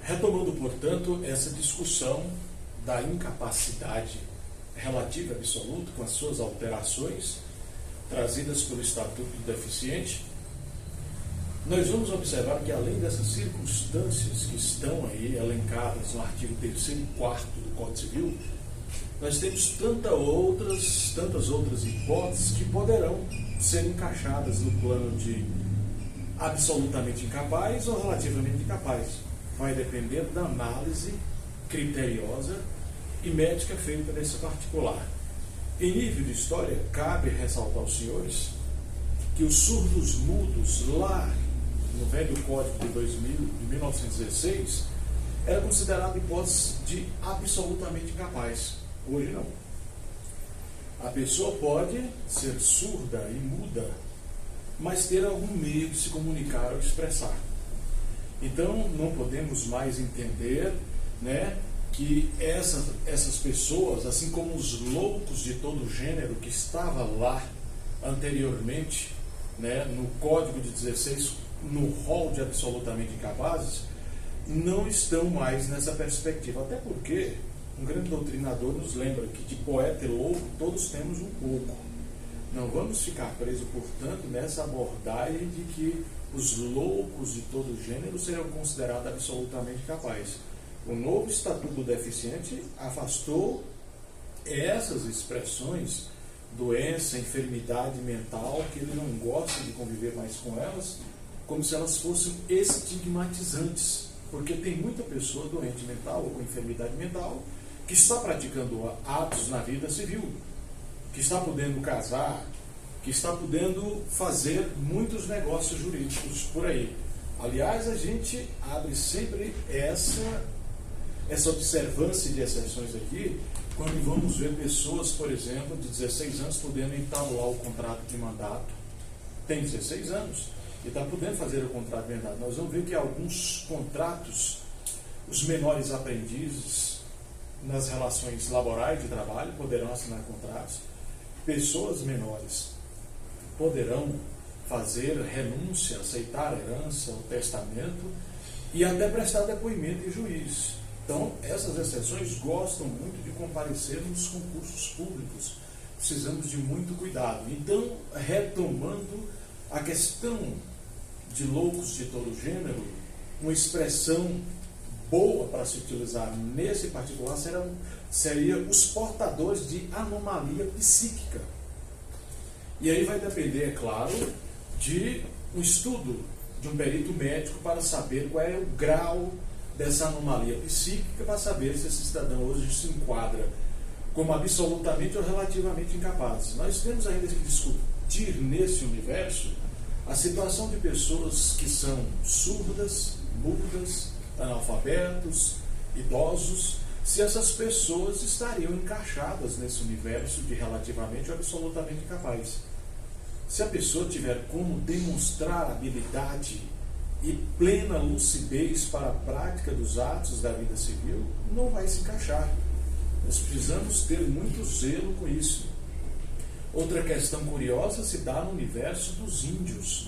Retomando, portanto, essa discussão da incapacidade relativa e absoluta, com as suas alterações trazidas pelo Estatuto do Deficiente, nós vamos observar que, além dessas circunstâncias que estão aí elencadas no artigo 3º e 4º do Código Civil, nós temos tantas outras hipóteses que poderão ser encaixadas no plano de absolutamente incapaz ou relativamente incapaz. Vai depender da análise criteriosa e médica feita nesse particular. Em nível de história, cabe ressaltar aos senhores que os surdos mudos, lá no velho Código de 1916, era considerado hipótese de absolutamente incapaz. Hoje não. A pessoa pode ser surda e muda, mas ter algum meio de se comunicar ou expressar. Então, não podemos mais entender, que essas pessoas, assim como os loucos de todo gênero que estava lá anteriormente, no Código de 16, no rol de absolutamente incapazes, não estão mais nessa perspectiva. Até porque um grande doutrinador nos lembra que de poeta e louco todos temos um pouco. Não vamos ficar presos, portanto, nessa abordagem de que os loucos de todo gênero serão considerados absolutamente capazes. O novo Estatuto do Deficiente afastou essas expressões, doença, enfermidade mental, que ele não gosta de conviver mais com elas, como se elas fossem estigmatizantes. Porque tem muita pessoa doente mental ou com enfermidade mental que está praticando atos na vida civil, que está podendo casar, que está podendo fazer muitos negócios jurídicos por aí. Aliás, a gente abre sempre essa observância de exceções aqui, quando vamos ver pessoas, por exemplo, de 16 anos podendo entabular o contrato de mandato. Tem 16 anos e está podendo fazer o contrato de mandato. Nós vamos ver que alguns contratos, os menores aprendizes nas relações laborais de trabalho poderão assinar contratos. Pessoas menores poderão fazer renúncia, aceitar a herança, o testamento e até prestar depoimento em juiz. Então, essas exceções gostam muito de comparecer nos concursos públicos. Precisamos de muito cuidado. Então, retomando a questão de loucos de todo gênero, uma expressão boa para se utilizar nesse particular seria os portadores de anomalia psíquica. E aí vai depender, é claro, de um estudo de um perito médico para saber qual é o grau dessa anomalia psíquica, para saber se esse cidadão hoje se enquadra como absolutamente ou relativamente incapaz. Nós temos ainda que discutir nesse universo a situação de pessoas que são surdas, mudas, analfabetos, idosos, se essas pessoas estariam encaixadas nesse universo de relativamente ou absolutamente incapaz. Se a pessoa tiver como demonstrar habilidade e plena lucidez para a prática dos atos da vida civil, não vai se encaixar. Nós precisamos ter muito zelo com isso. Outra questão curiosa se dá no universo dos índios,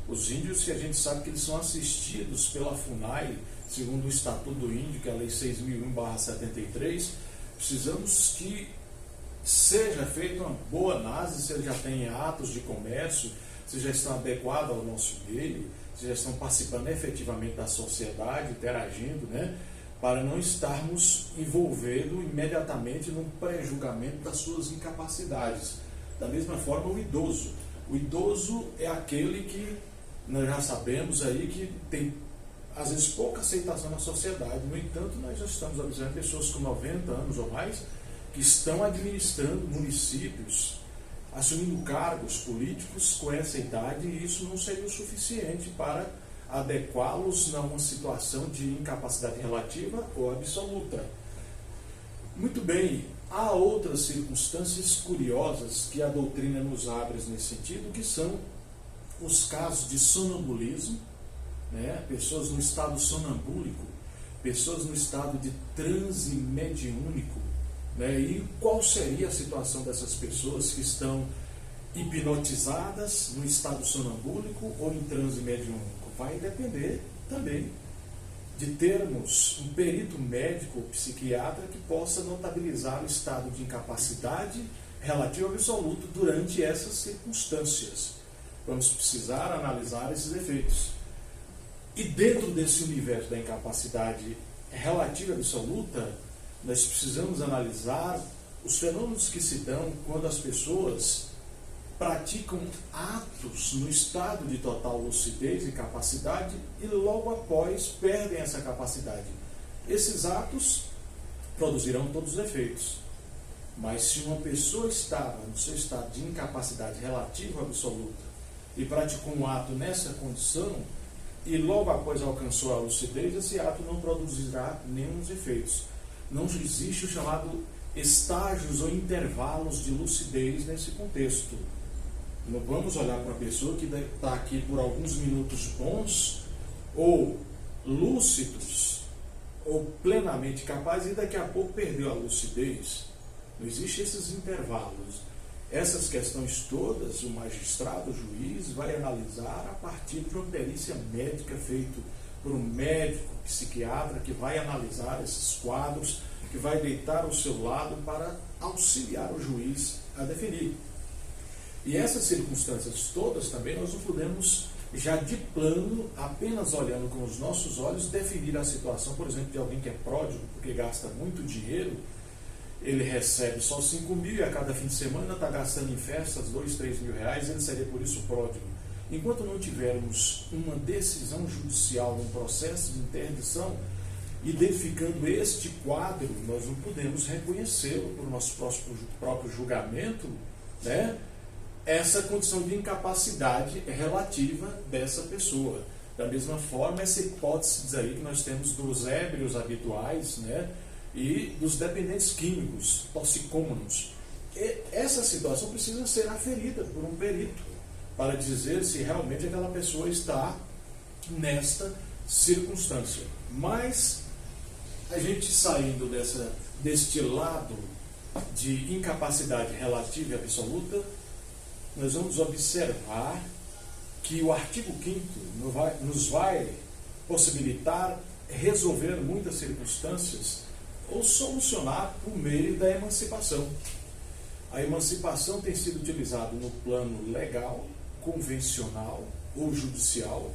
Os índios, que a gente sabe que eles são assistidos pela FUNAI, segundo o Estatuto do Índio, que é a Lei 6.001/73, precisamos que seja feita uma boa análise, se eles já têm atos de comércio, se já estão adequados ao nosso meio, se já estão participando efetivamente da sociedade, interagindo, para não estarmos envolvendo imediatamente num pré-julgamento das suas incapacidades. Da mesma forma, o idoso. O idoso é aquele que nós já sabemos aí que tem, às vezes, pouca aceitação na sociedade. No entanto, nós já estamos observando pessoas com 90 anos ou mais que estão administrando municípios, assumindo cargos políticos com essa idade, e isso não seria o suficiente para adequá-los a uma situação de incapacidade relativa ou absoluta. Muito bem, há outras circunstâncias curiosas que a doutrina nos abre nesse sentido, que são os casos de sonambulismo, pessoas no estado sonambúlico, pessoas no estado de transe mediúnico, e qual seria a situação dessas pessoas que estão hipnotizadas no estado sonambúlico ou em transe mediúnico? Vai depender também de termos um perito médico ou psiquiatra que possa notabilizar o estado de incapacidade relativo absoluto durante essas circunstâncias. Vamos precisar analisar esses efeitos. E dentro desse universo da incapacidade relativa absoluta, nós precisamos analisar os fenômenos que se dão quando as pessoas praticam atos no estado de total lucidez e capacidade e logo após perdem essa capacidade. Esses atos produzirão todos os efeitos. Mas se uma pessoa estava no seu estado de incapacidade relativa absoluta e praticou um ato nessa condição e logo após alcançou a lucidez, esse ato não produzirá nenhum dos efeitos. Não existe o chamado estágios ou intervalos de lucidez nesse contexto. Não vamos olhar para uma pessoa que está aqui por alguns minutos bons, ou lúcidos, ou plenamente capaz, e daqui a pouco perdeu a lucidez. Não existem esses intervalos. Essas questões todas, o magistrado, o juiz, vai analisar a partir de uma perícia médica feita por um médico, psiquiatra, que vai analisar esses quadros, que vai deitar ao seu lado para auxiliar o juiz a definir. E essas circunstâncias todas também nós não podemos, já de plano, apenas olhando com os nossos olhos, definir a situação, por exemplo, de alguém que é pródigo, porque gasta muito dinheiro, ele recebe só 5 mil e a cada fim de semana está gastando em festas 2, 3 mil reais, ele seria por isso pródigo. Enquanto não tivermos uma decisão judicial num processo de interdição, identificando este quadro, nós não podemos reconhecê-lo por nosso próprio julgamento, né? Essa condição de incapacidade relativa dessa pessoa. Da mesma forma, essa hipótese diz aí que nós temos dos ébrios habituais, né, e dos dependentes químicos, toxicômanos. E essa situação precisa ser aferida por um perito para dizer se realmente aquela pessoa está nesta circunstância. Mas a gente saindo deste lado de incapacidade relativa e absoluta, nós vamos observar que o artigo 5º nos vai possibilitar resolver muitas circunstâncias ou solucionar por meio da emancipação. A emancipação tem sido utilizada no plano legal, convencional ou judicial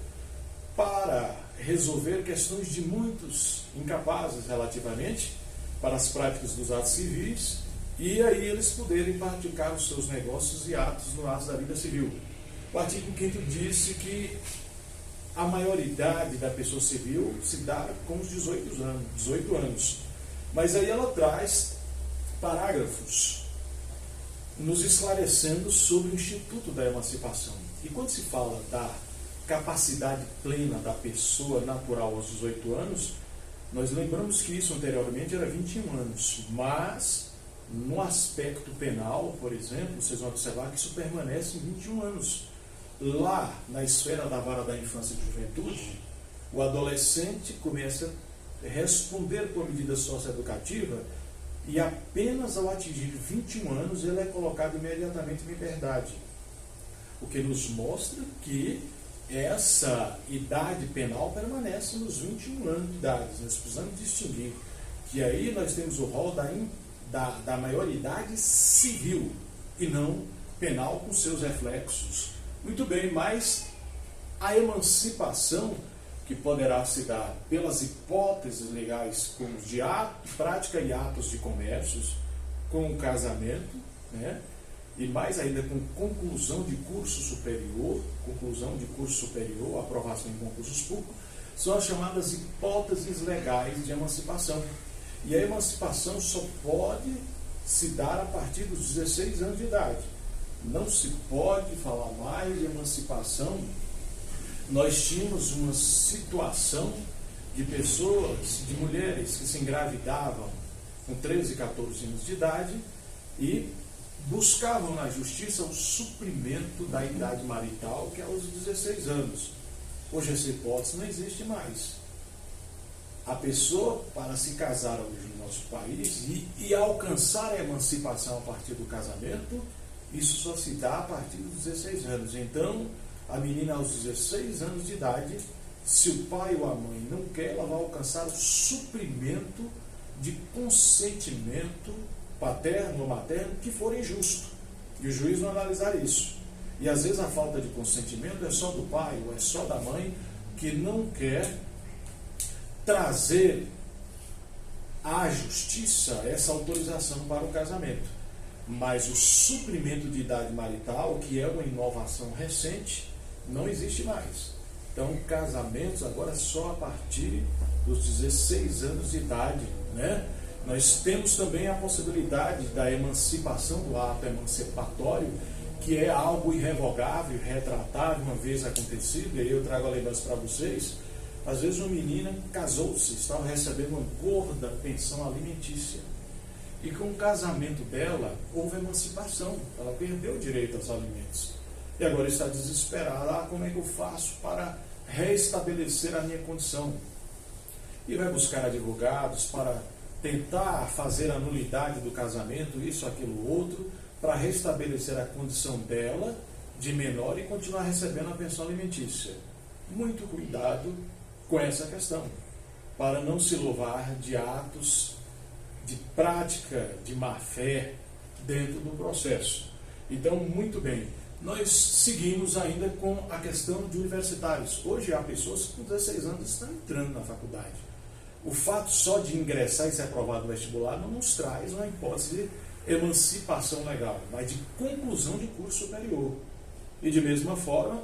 para resolver questões de muitos incapazes relativamente para as práticas dos atos civis e aí eles poderem praticar os seus negócios e atos no ato da vida civil. O artigo 5º disse que a maioridade da pessoa civil se dá com os 18 anos. Mas aí ela traz parágrafos nos esclarecendo sobre o Instituto da Emancipação. E quando se fala da capacidade plena da pessoa natural aos 18 anos, nós lembramos que isso anteriormente era 21 anos, mas no aspecto penal, por exemplo, vocês vão observar que isso permanece em 21 anos. Lá, na esfera da vara da infância e juventude, o adolescente começa a responder por medida socioeducativa e apenas ao atingir 21 anos ele é colocado imediatamente em liberdade. O que nos mostra que essa idade penal permanece nos 21 anos de idade. Nós precisamos distinguir que aí nós temos o rol da maioridade civil e não penal com seus reflexos. Muito bem, mas a emancipação que poderá se dar pelas hipóteses legais como de prática e atos de comércios, com o casamento, né? E mais ainda com conclusão de curso superior, aprovação em concursos públicos, são as chamadas hipóteses legais de emancipação. E a emancipação só pode se dar a partir dos 16 anos de idade. Não se pode falar mais de emancipação. Nós tínhamos uma situação de pessoas, de mulheres que se engravidavam com 13, 14 anos de idade e buscavam na justiça o suprimento da idade marital, que é aos 16 anos. Hoje essa hipótese não existe mais. A pessoa, para se casar hoje no nosso país e alcançar a emancipação a partir do casamento, isso só se dá a partir dos 16 anos. Então, a menina aos 16 anos de idade, Se o pai ou a mãe não quer, ela vai alcançar o suprimento de consentimento paterno ou materno que for injusto. E o juiz vai analisar isso. E às vezes a falta de consentimento é só do pai ou é só da mãe que não quer trazer à justiça essa autorização para o casamento. Mas o suprimento de idade marital, que é uma inovação recente, não existe mais. Então, casamentos agora só a partir dos 16 anos de idade, né? Nós temos também a possibilidade da emancipação, do ato emancipatório, que é algo irrevogável, retratável, uma vez acontecido, e aí eu trago a lembrança para vocês. Às vezes uma menina casou-se, estava recebendo uma gorda pensão alimentícia. E com o casamento dela, houve emancipação, ela perdeu o direito aos alimentos. E agora está desesperada, como é que eu faço para restabelecer a minha condição? E vai buscar advogados para tentar fazer a nulidade do casamento, isso, aquilo, outro, para restabelecer a condição dela de menor e continuar recebendo a pensão alimentícia. Muito cuidado com essa questão, para não se louvar de atos de prática de má-fé dentro do processo. Então, muito bem, nós seguimos ainda com a questão de universitários. Hoje há pessoas que com 16 anos estão entrando na faculdade. O fato só de ingressar e ser aprovado no vestibular não nos traz uma hipótese de emancipação legal, mas de conclusão de curso superior. E de mesma forma,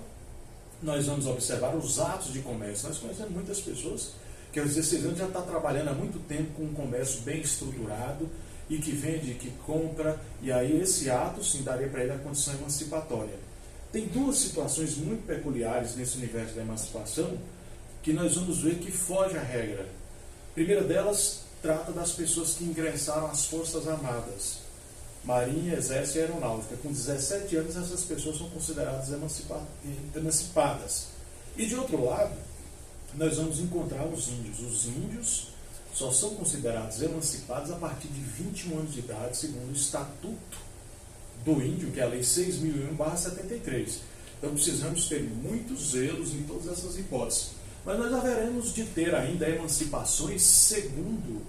nós vamos observar os atos de comércio. Nós conhecemos muitas pessoas que aos 16 anos já está trabalhando há muito tempo com um comércio bem estruturado e que vende, que compra, e aí esse ato sim daria para ele a condição emancipatória. Tem duas situações muito peculiares nesse universo da emancipação que nós vamos ver que foge à regra. A primeira delas trata das pessoas que ingressaram às Forças Armadas, Marinha, Exército e Aeronáutica. Com 17 anos, essas pessoas são consideradas emancipadas. E de outro lado, nós vamos encontrar os índios. Os índios só são considerados emancipados a partir de 21 anos de idade, segundo o Estatuto do Índio, que é a Lei 6.001/73. Então precisamos ter muitos zelos em todas essas hipóteses. Mas nós haveremos de ter ainda emancipações segundo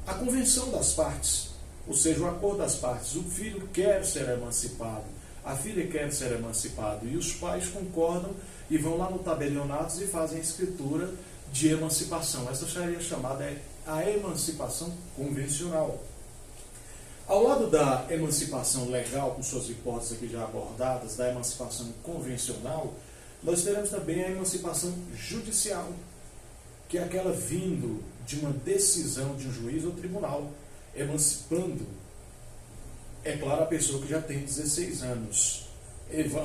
a convenção das partes, ou seja, o acordo das partes. O filho quer ser emancipado, a filha quer ser emancipada, e os pais concordam e vão lá no tabelionatos e fazem a escritura de emancipação. Essa seria chamada a emancipação convencional. Ao lado da emancipação legal, com suas hipóteses aqui já abordadas, da emancipação convencional, nós teremos também a emancipação judicial, que é aquela vindo de uma decisão de um juiz ou tribunal, emancipando, é claro, a pessoa que já tem 16 anos,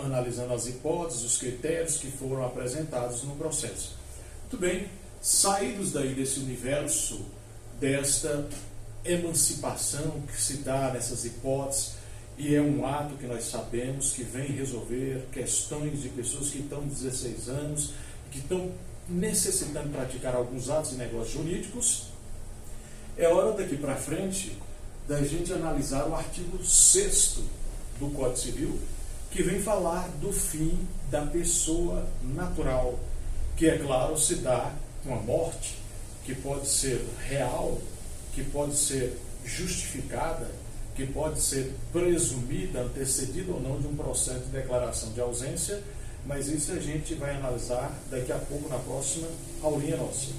analisando as hipóteses, os critérios que foram apresentados no processo. Muito bem, saídos daí desse universo, desta emancipação que se dá nessas hipóteses, e é um ato que nós sabemos que vem resolver questões de pessoas que estão 16 anos, que estão necessitando praticar alguns atos de negócios jurídicos. É hora daqui para frente da gente analisar o artigo 6º do Código Civil, que vem falar do fim da pessoa natural, que, é claro, se dá com a morte, que pode ser real, que pode ser justificada, que pode ser presumida, antecedida ou não de um processo de declaração de ausência, mas isso a gente vai analisar daqui a pouco na próxima aulinha nossa.